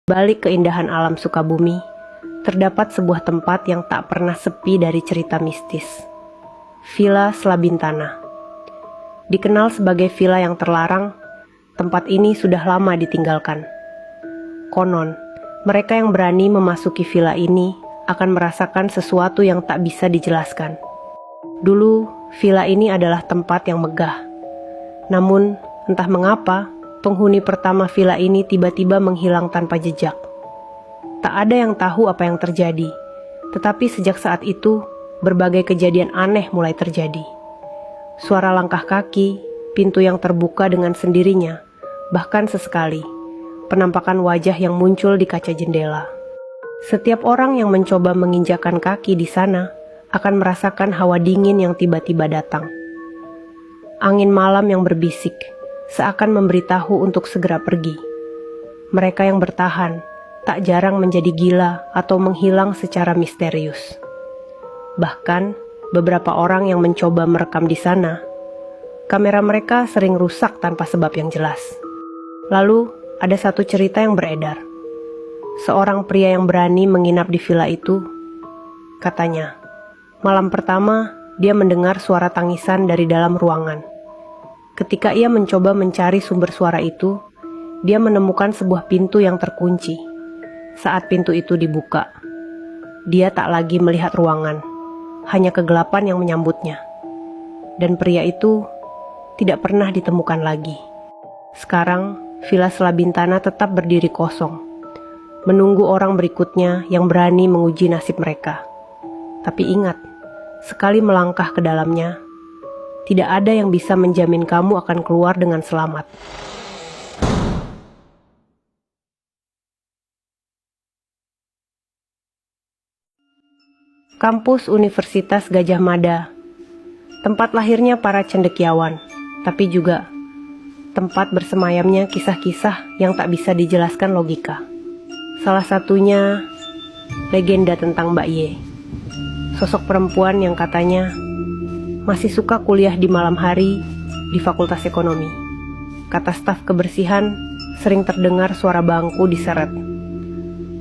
Balik keindahan alam Sukabumi, terdapat sebuah tempat yang tak pernah sepi dari cerita mistis. Villa Slabintana. Dikenal sebagai villa yang terlarang, tempat ini sudah lama ditinggalkan. Konon, mereka yang berani memasuki villa ini akan merasakan sesuatu yang tak bisa dijelaskan. Dulu, villa ini adalah tempat yang megah. Namun, entah mengapa, penghuni pertama villa ini tiba-tiba menghilang tanpa jejak. Tak ada yang tahu apa yang terjadi, tetapi sejak saat itu, berbagai kejadian aneh mulai terjadi. Suara langkah kaki, pintu yang terbuka dengan sendirinya, bahkan sesekali, penampakan wajah yang muncul di kaca jendela. Setiap orang yang mencoba menginjakan kaki di sana akan merasakan hawa dingin yang tiba-tiba datang. Angin malam yang berbisik, seakan memberitahu untuk segera pergi. Mereka yang bertahan tak jarang menjadi gila atau menghilang secara misterius. Bahkan, beberapa orang yang mencoba merekam di sana, kamera mereka sering rusak tanpa sebab yang jelas. Lalu, ada satu cerita yang beredar. Seorang pria yang berani menginap di villa itu, katanya, malam pertama dia mendengar suara tangisan dari dalam ruangan. Ketika ia mencoba mencari sumber suara itu, dia menemukan sebuah pintu yang terkunci. Saat pintu itu dibuka, dia tak lagi melihat ruangan, hanya kegelapan yang menyambutnya. Dan pria itu tidak pernah ditemukan lagi. Sekarang, Villa Slabintana tetap berdiri kosong, menunggu orang berikutnya yang berani menguji nasib mereka. Tapi ingat, sekali melangkah ke dalamnya, tidak ada yang bisa menjamin kamu akan keluar dengan selamat. Kampus Universitas Gadjah Mada, tempat lahirnya para cendekiawan, tapi juga tempat bersemayamnya kisah-kisah yang tak bisa dijelaskan logika. Salah satunya, legenda tentang Mbak Ye, sosok perempuan yang katanya masih suka kuliah di malam hari di Fakultas Ekonomi. Kata staf kebersihan, sering terdengar suara bangku diseret.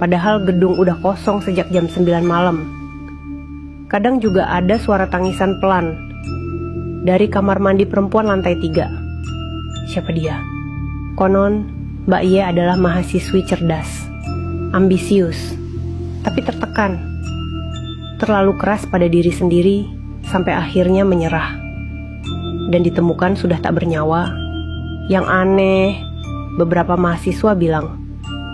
Padahal gedung udah kosong sejak jam 9 malam. Kadang juga ada suara tangisan pelan dari kamar mandi perempuan lantai 3. Siapa dia? Konon, Mbak Ye adalah mahasiswi cerdas, ambisius, tapi tertekan. Terlalu keras pada diri sendiri, sampai akhirnya menyerah dan ditemukan sudah tak bernyawa. Yang aneh, beberapa mahasiswa bilang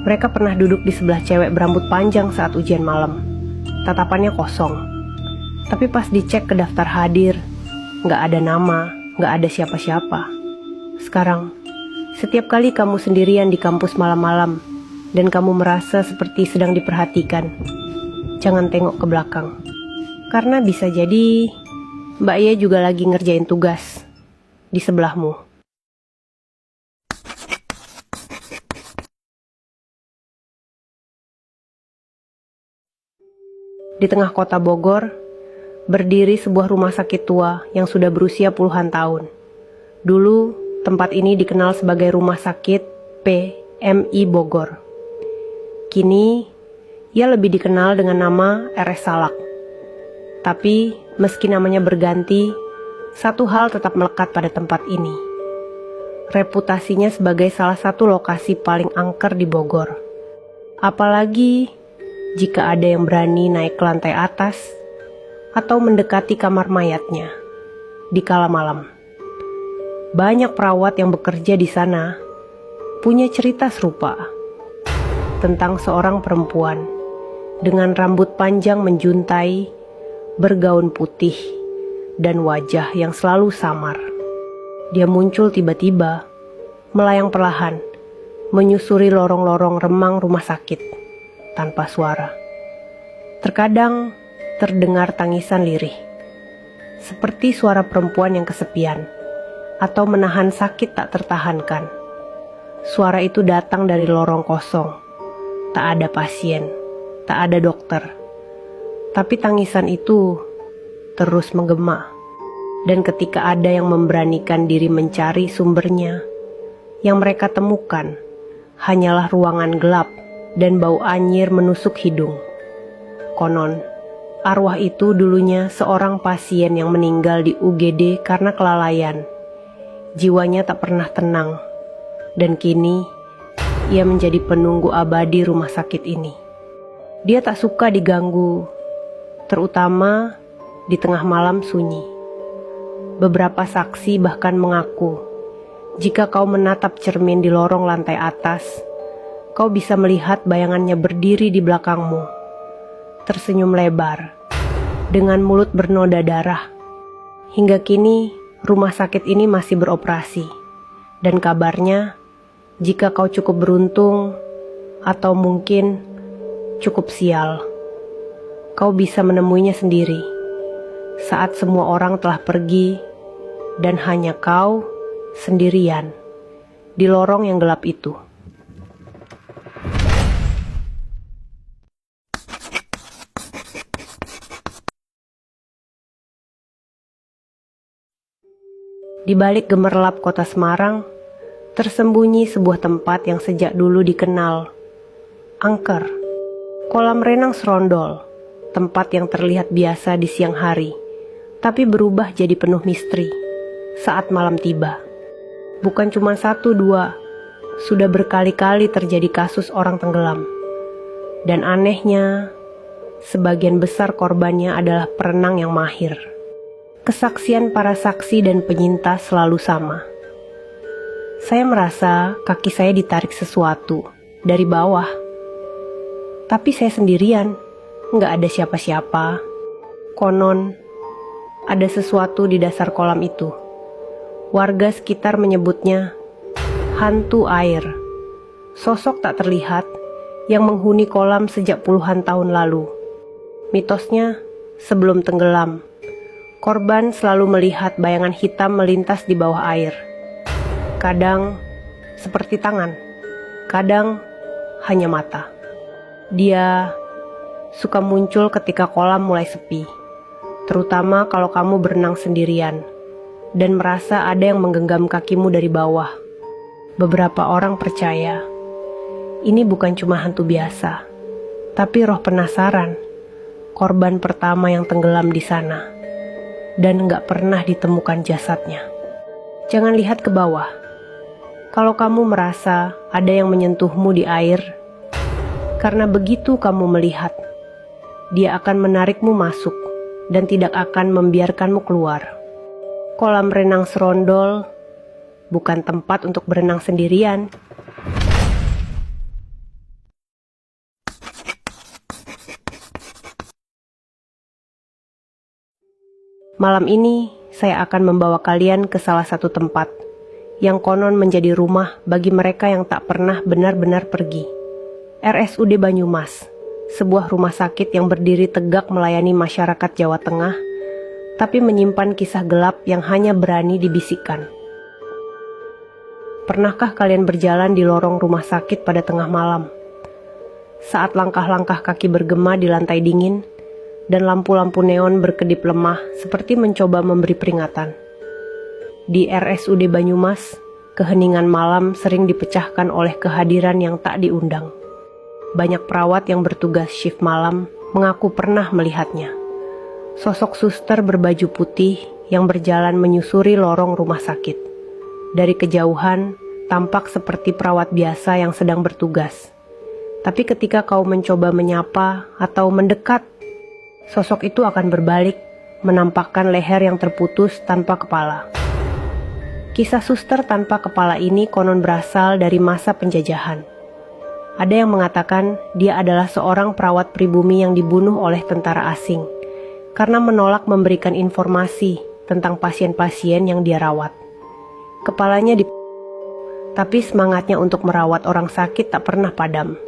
mereka pernah duduk di sebelah cewek berambut panjang saat ujian malam. Tatapannya kosong, tapi pas dicek ke daftar hadir, nggak ada nama, nggak ada siapa-siapa. Sekarang, setiap kali kamu sendirian di kampus malam-malam dan kamu merasa seperti sedang diperhatikan, jangan tengok ke belakang. Karena bisa jadi Mbak Ye juga lagi ngerjain tugas di sebelahmu. Di tengah kota Bogor, berdiri sebuah rumah sakit tua yang sudah berusia puluhan tahun. Dulu, tempat ini dikenal sebagai Rumah Sakit PMI Bogor. Kini, ia lebih dikenal dengan nama RS Salak. Tapi, meski namanya berganti, satu hal tetap melekat pada tempat ini. Reputasinya sebagai salah satu lokasi paling angker di Bogor. Apalagi jika ada yang berani naik ke lantai atas atau mendekati kamar mayatnya di kala malam. Banyak perawat yang bekerja di sana punya cerita serupa tentang seorang perempuan dengan rambut panjang menjuntai, bergaun putih, dan wajah yang selalu samar. Dia muncul tiba-tiba, melayang perlahan, menyusuri lorong-lorong remang rumah sakit, tanpa suara. Terkadang terdengar tangisan lirih, seperti suara perempuan yang kesepian, atau menahan sakit tak tertahankan. Suara itu datang dari lorong kosong, tak ada pasien, tak ada dokter. Tapi tangisan itu terus menggema, dan ketika ada yang memberanikan diri mencari sumbernya, yang mereka temukan hanyalah ruangan gelap dan bau anyir menusuk hidung. Konon, arwah itu dulunya seorang pasien yang meninggal di UGD karena kelalaian. Jiwanya tak pernah tenang, dan kini ia menjadi penunggu abadi rumah sakit ini. Dia tak suka diganggu, terutama di tengah malam sunyi. Beberapa saksi bahkan mengaku, jika kau menatap cermin di lorong lantai atas, kau bisa melihat bayangannya berdiri di belakangmu, tersenyum lebar, dengan mulut bernoda darah. Hingga kini, rumah sakit ini masih beroperasi, dan kabarnya, jika kau cukup beruntung, atau mungkin cukup sial, kau bisa menemuinya sendiri, saat semua orang telah pergi, dan hanya kau sendirian, di lorong yang gelap itu. Di balik gemerlap kota Semarang, tersembunyi sebuah tempat yang sejak dulu dikenal. Angker, kolam renang serondol, tempat yang terlihat biasa di siang hari, tapi berubah jadi penuh misteri saat malam tiba. Bukan cuma 1-2, sudah berkali-kali terjadi kasus orang tenggelam. Dan anehnya, sebagian besar korbannya adalah perenang yang mahir. Kesaksian para saksi dan penyintas selalu sama. Saya merasa kaki saya ditarik sesuatu dari bawah. Tapi saya sendirian, nggak ada siapa-siapa. Konon, ada sesuatu di dasar kolam itu. Warga sekitar menyebutnya hantu air. Sosok tak terlihat yang menghuni kolam sejak puluhan tahun lalu. Mitosnya, sebelum tenggelam, korban selalu melihat bayangan hitam melintas di bawah air. Kadang seperti tangan, kadang hanya mata. Dia suka muncul ketika kolam mulai sepi, terutama kalau kamu berenang sendirian dan merasa ada yang menggenggam kakimu dari bawah. Beberapa orang percaya ini bukan cuma hantu biasa, tapi roh penasaran, korban pertama yang tenggelam di sana dan nggak pernah ditemukan jasadnya. Jangan lihat ke bawah. Kalau kamu merasa ada yang menyentuhmu di air, karena begitu kamu melihat, dia akan menarikmu masuk dan tidak akan membiarkanmu keluar. Kolam renang serondol bukan tempat untuk berenang sendirian. Malam ini, saya akan membawa kalian ke salah satu tempat yang konon menjadi rumah bagi mereka yang tak pernah benar-benar pergi. RSUD Banyumas, sebuah rumah sakit yang berdiri tegak melayani masyarakat Jawa Tengah, tapi menyimpan kisah gelap yang hanya berani dibisikkan. Pernahkah kalian berjalan di lorong rumah sakit pada tengah malam? Saat langkah-langkah kaki bergema di lantai dingin, dan lampu-lampu neon berkedip lemah seperti mencoba memberi peringatan. Di RSUD Banyumas, keheningan malam sering dipecahkan oleh kehadiran yang tak diundang. Banyak perawat yang bertugas shift malam mengaku pernah melihatnya. Sosok suster berbaju putih yang berjalan menyusuri lorong rumah sakit. Dari kejauhan, tampak seperti perawat biasa yang sedang bertugas. Tapi ketika kau mencoba menyapa atau mendekat, sosok itu akan berbalik, menampakkan leher yang terputus tanpa kepala. Kisah suster tanpa kepala ini konon berasal dari masa penjajahan. Ada yang mengatakan dia adalah seorang perawat pribumi yang dibunuh oleh tentara asing karena menolak memberikan informasi tentang pasien-pasien yang dia rawat. Kepalanya tapi semangatnya untuk merawat orang sakit tak pernah padam.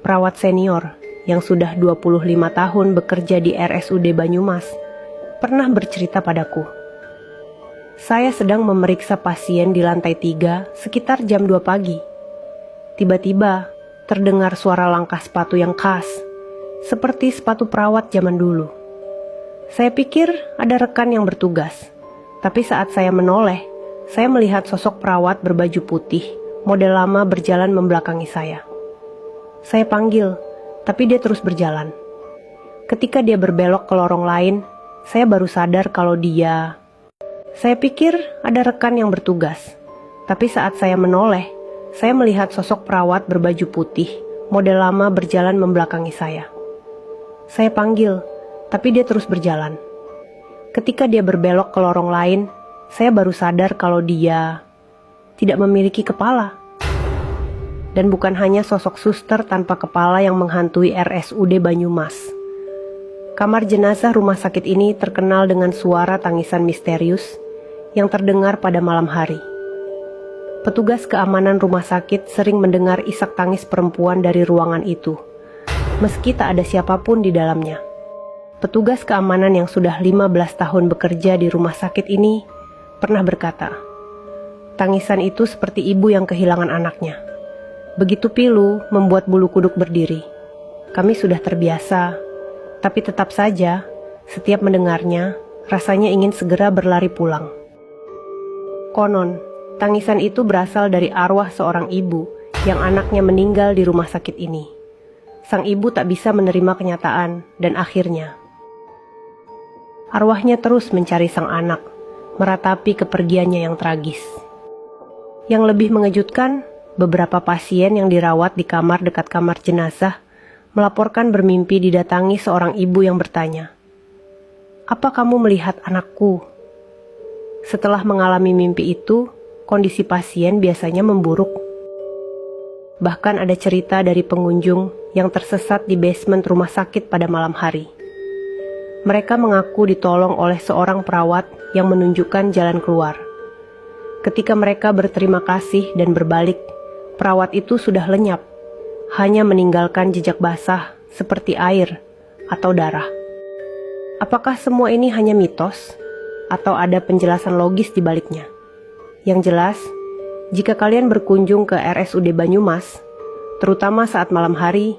Perawat senior yang sudah 25 tahun bekerja di RSUD Banyumas, pernah bercerita padaku. Saya sedang memeriksa pasien di lantai 3 sekitar jam 2 pagi. Tiba-tiba terdengar suara langkah sepatu yang khas, seperti sepatu perawat zaman dulu. Saya pikir ada rekan yang bertugas, tapi saat saya menoleh, saya melihat sosok perawat berbaju putih, model lama berjalan membelakangi saya. Saya panggil, tapi dia terus berjalan. Ketika dia berbelok ke lorong lain, saya baru sadar kalau dia... Saya pikir ada rekan yang bertugas, tapi saat saya menoleh, saya melihat sosok perawat berbaju putih, model lama berjalan membelakangi saya. Saya panggil, tapi dia terus berjalan. Ketika dia berbelok ke lorong lain, saya baru sadar kalau dia tidak memiliki kepala. Dan bukan hanya sosok suster tanpa kepala yang menghantui RSUD Banyumas. Kamar jenazah rumah sakit ini terkenal dengan suara tangisan misterius yang terdengar pada malam hari. Petugas keamanan rumah sakit sering mendengar isak tangis perempuan dari ruangan itu, meski tak ada siapapun di dalamnya. Petugas keamanan yang sudah 15 tahun bekerja di rumah sakit ini pernah berkata, tangisan itu seperti ibu yang kehilangan anaknya. Begitu pilu membuat bulu kuduk berdiri. Kami sudah terbiasa, tapi tetap saja, setiap mendengarnya, rasanya ingin segera berlari pulang. Konon, tangisan itu berasal dari arwah seorang ibu yang anaknya meninggal di rumah sakit ini. Sang ibu tak bisa menerima kenyataan dan akhirnya arwahnya terus mencari sang anak, meratapi kepergiannya yang tragis. Yang lebih mengejutkan, beberapa pasien yang dirawat di kamar dekat kamar jenazah melaporkan bermimpi didatangi seorang ibu yang bertanya, "Apa kamu melihat anakku?" Setelah mengalami mimpi itu, kondisi pasien biasanya memburuk. Bahkan ada cerita dari pengunjung yang tersesat di basement rumah sakit pada malam hari. Mereka mengaku ditolong oleh seorang perawat yang menunjukkan jalan keluar. Ketika mereka berterima kasih dan berbalik, perawat itu sudah lenyap, hanya meninggalkan jejak basah seperti air atau darah. Apakah semua ini hanya mitos, atau ada penjelasan logis di baliknya? Yang jelas, jika kalian berkunjung ke RSUD Banyumas, terutama saat malam hari,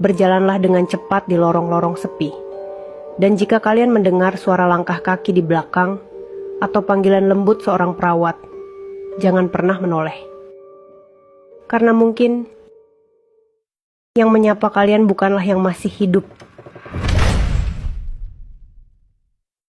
berjalanlah dengan cepat di lorong-lorong sepi. Dan jika kalian mendengar suara langkah kaki di belakang, atau panggilan lembut seorang perawat, jangan pernah menoleh. Karena mungkin yang menyapa kalian bukanlah yang masih hidup,